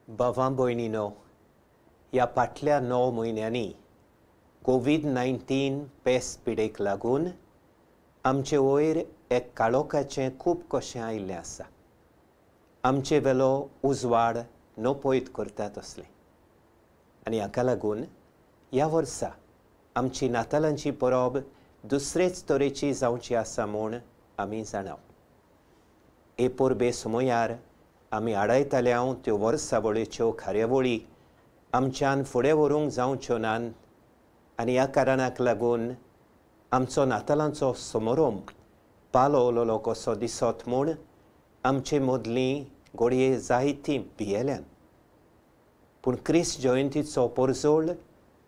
भावां भयणीनो, ह्या फाटल्या 9 म्हयन्यांनी कोविड-19 पेस्त पिडेक लागून आमचे वयर एक काळोखाचें खूब कशें आयिल्लें आसा. आमचे वेलो उजवाड नपयत करता तसलें. आनी हाका लागून ह्या वर्सा आमची नातालांची परब दुसरेच तरेची जावची आसा म्हूण आमी जाणाव. हे परबे समयार आमी आडायताल्यो त्यो वर्सावळीच्यो कार्यावळी आमच्यान फुडें व्हरूंक जावच्यो नात आनी ह्या कारणाक लागून आमचो नातालांचो समारोप पालो उलोलो कसो दिसत म्हूण आमचे मदलीं घडये जायतीं भियेल्यांत. पूण क्रिस्त जयंतीचो परजोळ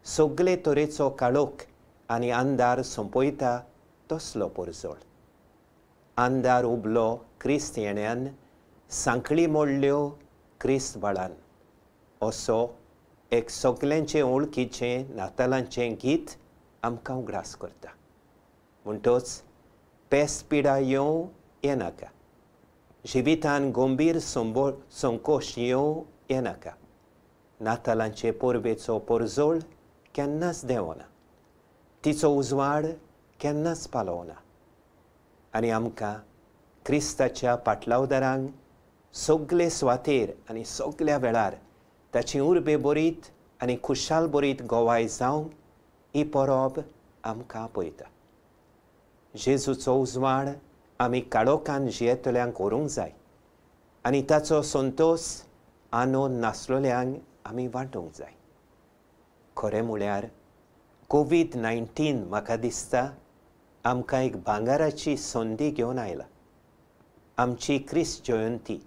सगळे तरेचो काळोख आनी अंधार सोंपयता तसलो परजोळ. अंधार उबलो क्रिस्त येण्यान, सांखळी मोडल्यो क्रिस्त बाळान, असो एक सगल्यांचें वळखीचें नातालांचें गीत आमकां उगडास करता. म्हणटच पेस्त पिडा येवं हें नाका, जिवितान गंभीर संकोश येवं हें नाका. नातालांचे परबेचो परजोळ केन्नाच देंवना, तिचो उजवाड केन्नाच पालवना. आनी आमकां क्रिस्ताच्या पाटलावदारांक सगळे सुवातेर आनी सगळ्या वेळार ताची उर्बे बरीत आनी खुशाल बरीत गोवाय जावंक ही परब आमकां आपयता. जेजूचो उजवाड आमी काळोखान जियेतल्यांक व्हरूंक जाय आनी ताचो संतोश आनंद नासलोल्यांक आमी वांटूंक जाय. खरें म्हळ्यार कोविड-19 म्हाका दिसता आमकां एक भांगाराची संदी घेवन आयला. आमची क्रिस्त जयंती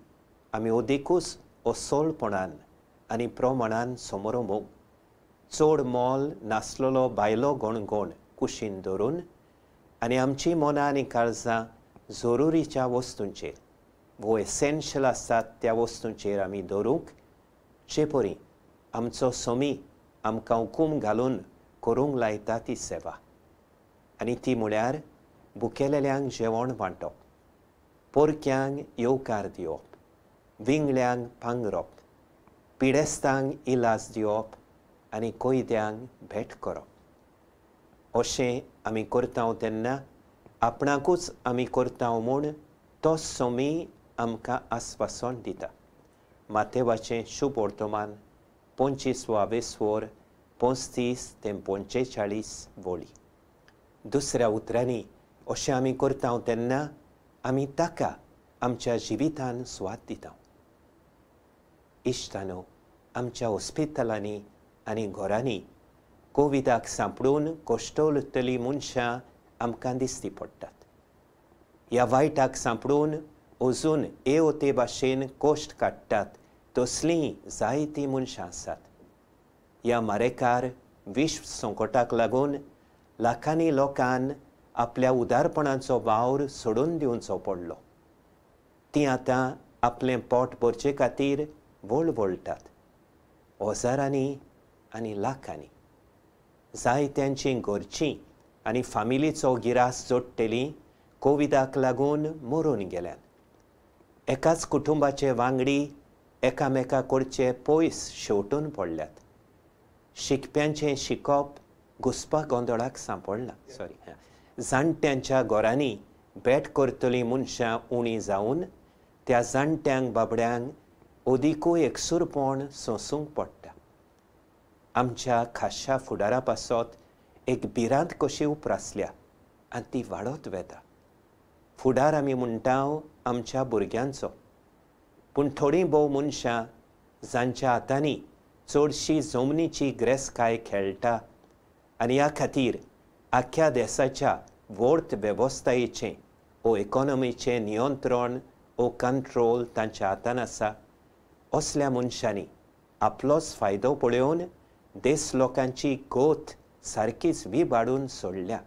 आमी ओदेकूच ओसोलपणान आनी प्रमाणान समोरमूंक चड मोल नासलोलो भायलो गणगण कुशीन धरून आनी आमची मनां आनी काळजां जरुरीच्या वस्तूंचेर वो एसेन्शियल आसात त्या वस्तूंचेर आमी धरूंक जे परी आमचो समी आमकां हुकूम घालून करूंक लायता ती सेवा. आनी ती म्हळ्यार भुकेलेल्यांक जेवण वांटप, पोरक्यांक येवकार दिवप, विंगड्यांक पांगरप, पिडेस्तांक इलाज दिवप आनी कोयद्यांक भेट करप. अशें आमी करता तेन्ना आपणाकूच आमी करता म्हूण तो समी आमकां आस्वासन दिता. मातेवाचें शुभ वर्तमान 25 35 ते 45 वळी. दुसऱ्या उतरांनी अशें आमी करता तेन्ना आमी ताका आमच्या जिवितान स्वाद दिता. इश्टानो, आमच्या हॉस्पिटलांनी आनी घरांनी कोविडाक सांपडून कश्टोलतलीं मनशां आमकां दिश्टी पडटात. ह्या वायटाक सांपडून अजून हे भाशेन कश्ट काडटात तसलीं जायतीं मनशां आसात. ह्या मारेकार विश्व संकटाक लागून लाखांनी लोकांन आपल्या उदारपणाचो वावर सोडून दिवचो पडलो. तीं आतां आपलें पोट भरचे खातीर वळवळटात. हजारांनी आनी लाखांनी जायत्यांचीं घरचीं आनी फामिलीचो गिरास जोडटेलीं कोविडाक लागून मरून गेल्यात. एकाच कुटुंबाचे वांगडी एकामेका कडचे पयस शेवटून पडल्यात. शिकप्यांचें शिकप घुसपा गोंदळाक सांपडलां. जाणट्यांच्या घरांनी भेट करतलीं मनशां उणीं जावन त्या जाणट्यांक बाबड्यांक ओदिकूय एकसुरपण सोंसूंक पडटा. आमच्या खाशा फुडारा पासत एक भिरांत कशी उप्रासल्या आनी ती वाडत वेता. फुडार आमी म्हणटा आमच्या भुरग्यांचो, पूण थोडीं भोव मनशां जांच्या हातांनी चडशी जमनीची ग्रेसकाय खेळटा आनी ह्या खातीर आख्या देशाच्या वर्थ वेवस्थायेचें वो इकॉनॉमीचें नियंत्रण वो कंट्रोल तांच्या हातान आसा, असल्या मनशांनी आपलोच फायदो पळोवन देश लोकांची गोत सारकीच विबाडून सोडल्या.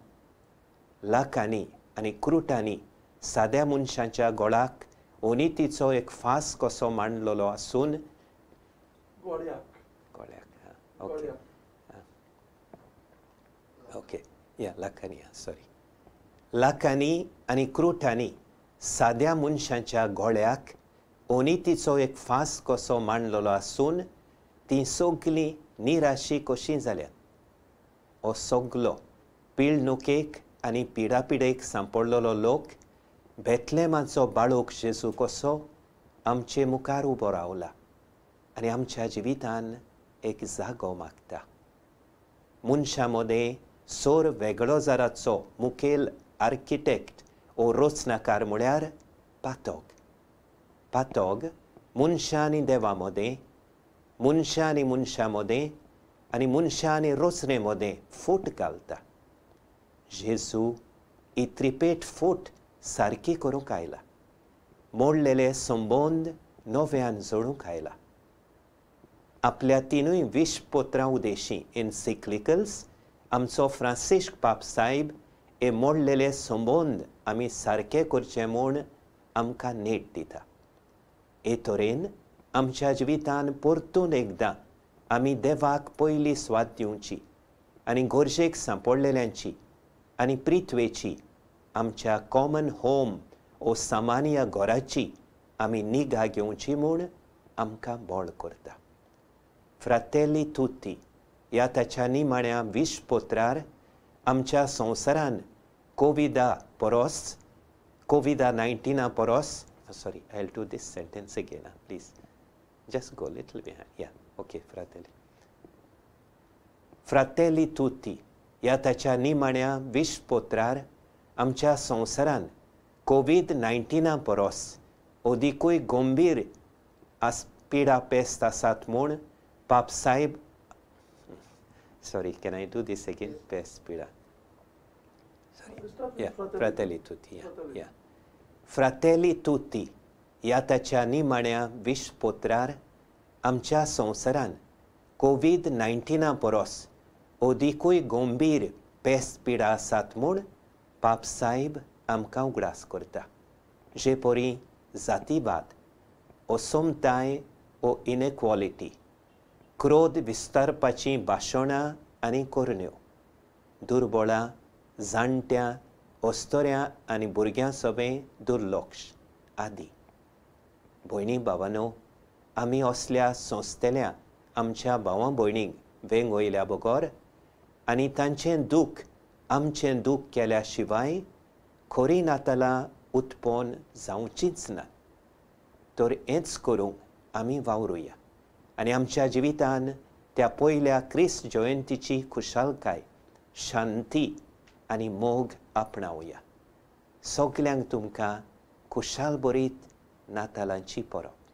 लाखांनी आनी क्रुटांनी साद्या मनशांच्या गोळाक अनितीचो एक फास कसो मांडलेलो आसून लाखांनी आनी क्रुटांनी साद्या मनशांच्या गोळ्याक ओनितीचो एक फास कसो मांडलेलो आसून ती सगळीं निराशी कशीं जाल्यात. हो सगलो पिळणुकेक आनी पिडापिडेक सांपडलेलो लोक बेथलेमाचो बाळूक जेजू कसो आमचे मुखार उबो रावला आनी आमच्या जिवितान एक जागो मागता. मनशा मदें सोर वेगळो जाराचो मुखेल आर्किटेक्ट ओ रचनाकार म्हळ्यार पातोग. पातोग मनशा आनी देवा मदें, मनशा आनी मनशा मदें आनी मनशा आनी रचने मदें फूट घालता. जेजू ही त्रिपेट फूट सारकी करूंक आयला. मोडलेले संबंद नव्यान जोडूंक आयला. आपल्या तिनूय विश्वपोत्रां उदेशी एन्सिक्लिकल्स आमचो फ्रांसिस्क पाप साहेब हे मोडलेले संबंद आमी सारके करचे म्हूण आमकां नेट दिता. हे तरेन आमच्या जिवितान परतून एकदां आमी देवाक पयली स्वाद दिवची आनी गरजेक सांपडलेल्यांची आनी प्रिथवेची आमच्या कॉमन होम ओ सामान्य घराची आमी निगा घेवची म्हूण आमकां बोळ करता. फ्रातेली तुती ह्या ताच्या निमाण्या विश्वपोत्रार आमच्या संवसारान कोविडा-19 परस sorry, I'll do this sentence again, please. Just go a little behind. Yeah, okay, fratelli. Fratelli tutti, ह्या ताच्या निमाण्या विश्वपोत्रार आमच्या संवसारान कोविड-19 परस ओदिकूय गंभीर पिडा पेस्त आसात म्हूण पाप साहेब sorry, can I do this again? Pest pida. Sorry. Yeah, fratelli tutti. Yeah. Fratelli tutti ह्या ताच्या निमाण्या विश्वपोत्रार आमच्या संवसारान कोविड-19 परस ओदिकूय गंभीर पेस्त पिडा आसात म्हूण पाप साहेब आमकां उगडास करता. जे परी जातीवाद, असमताय ओ इनइक्वॉलिटी, क्रोध विस्तारपाची भाशणां आनी करण्यो, दुर्बळां, जाणट्यां, अस्तोऱ्यां आनी भुरग्यां सवें दुर्लक्ष आदी. भयणी भावांनो, आमी असल्या संस्थेल्या आमच्या भावां भयणींक वेंग वयल्या बगर आनी तांचें दूख आमचें दूख केल्या शिवाय खरी नातालां उत्पन्न जावचींच ना. तर हेंच करूंक आमी वावरुया आनी आमच्या जिवितान त्या पयल्या क्रिस्त जयंतीची खुशालकाय, शांती आनी मोग आपणावया. सगल्यांक तुमकां खुशाल बरीत नातालांची परब.